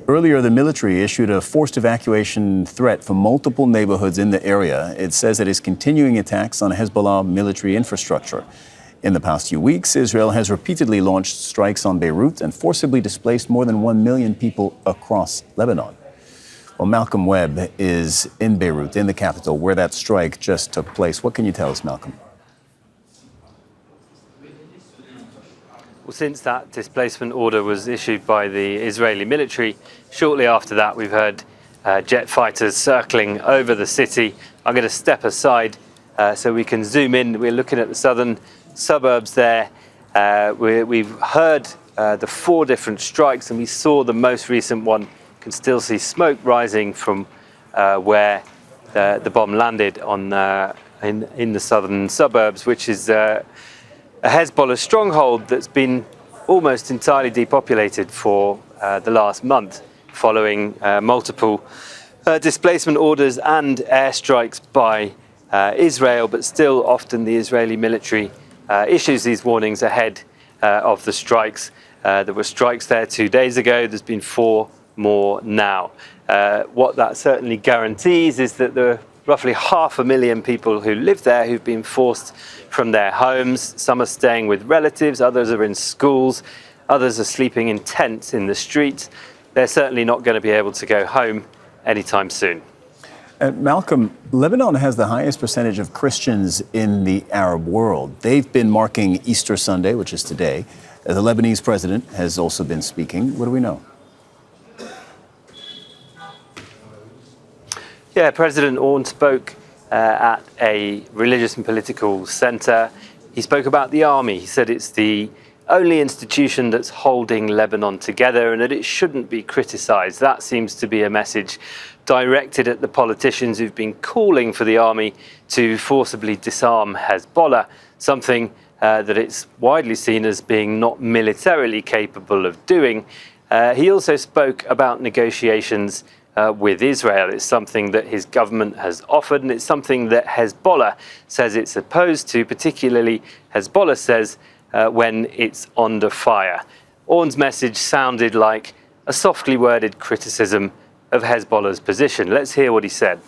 Earlier, the military issued a forced evacuation threat for multiple neighborhoods in the area. It says it is continuing attacks on Hezbollah military infrastructure. In the past few weeks, Israel has repeatedly launched strikes on Beirut and forcibly displaced more than 1 million people across Lebanon. Well, Malcolm Webb is in Beirut, in the capital, where that strike just took place. What can you tell us, Malcolm? Well, since that displacement order was issued by the Israeli military, shortly after that we've heard jet fighters circling over the city. I'm going to step aside so we can zoom in. We're looking at the southern suburbs there. We've heard the 4 different strikes, and we saw the most recent one. You can still see smoke rising from where the bomb landed on in the southern suburbs, which is a Hezbollah stronghold that's been almost entirely depopulated for the last month, following multiple displacement orders and airstrikes by Israel. But still, often the Israeli military issues these warnings ahead of the strikes. There were strikes there 2 days ago. There's been 4 more now. What that certainly guarantees is that there are roughly 500,000 people who live there who've been forced from their homes. Some are staying with relatives, others are in schools, others are sleeping in tents in the streets. They're certainly not going to be able to go home anytime soon. Malcolm, Lebanon has the highest percentage of Christians in the Arab world. They've been marking Easter Sunday, which is today. The Lebanese president has also been speaking. What do we know? Yeah, President Aoun spoke at a religious and political centre. He spoke about the army. He said it's the only institution that's holding Lebanon together and that it shouldn't be criticised. That seems to be a message directed at the politicians who've been calling for the army to forcibly disarm Hezbollah, something that it's widely seen as being not militarily capable of doing. He also spoke about negotiations with Israel. It's something that his government has offered, and it's something that Hezbollah says it's opposed to, particularly Hezbollah says when it's under fire. Aoun's message sounded like a softly worded criticism of Hezbollah's position. Let's hear what he said.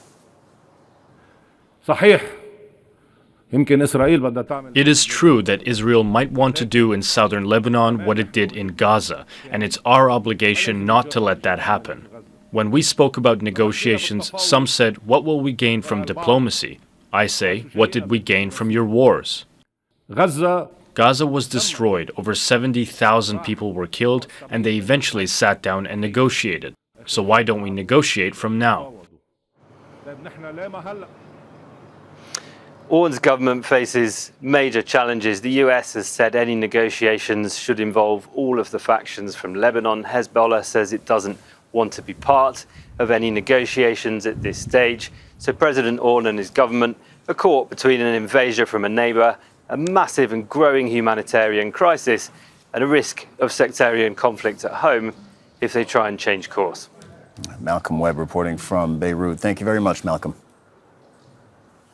It is true that Israel might want to do in southern Lebanon what it did in Gaza, and it's our obligation not to let that happen. When we spoke about negotiations, some said, what will we gain from diplomacy? I say, what did we gain from your wars? Gaza was destroyed, over 70,000 people were killed, and they eventually sat down and negotiated. So why don't we negotiate from now? Aoun's government faces major challenges. The US has said any negotiations should involve all of the factions from Lebanon. Hezbollah says it doesn't want to be part of any negotiations at this stage. So President Aoun and his government are caught between an invasion from a neighbour, a massive and growing humanitarian crisis, and a risk of sectarian conflict at home if they try and change course. Malcolm Webb reporting from Beirut. Thank you very much, Malcolm.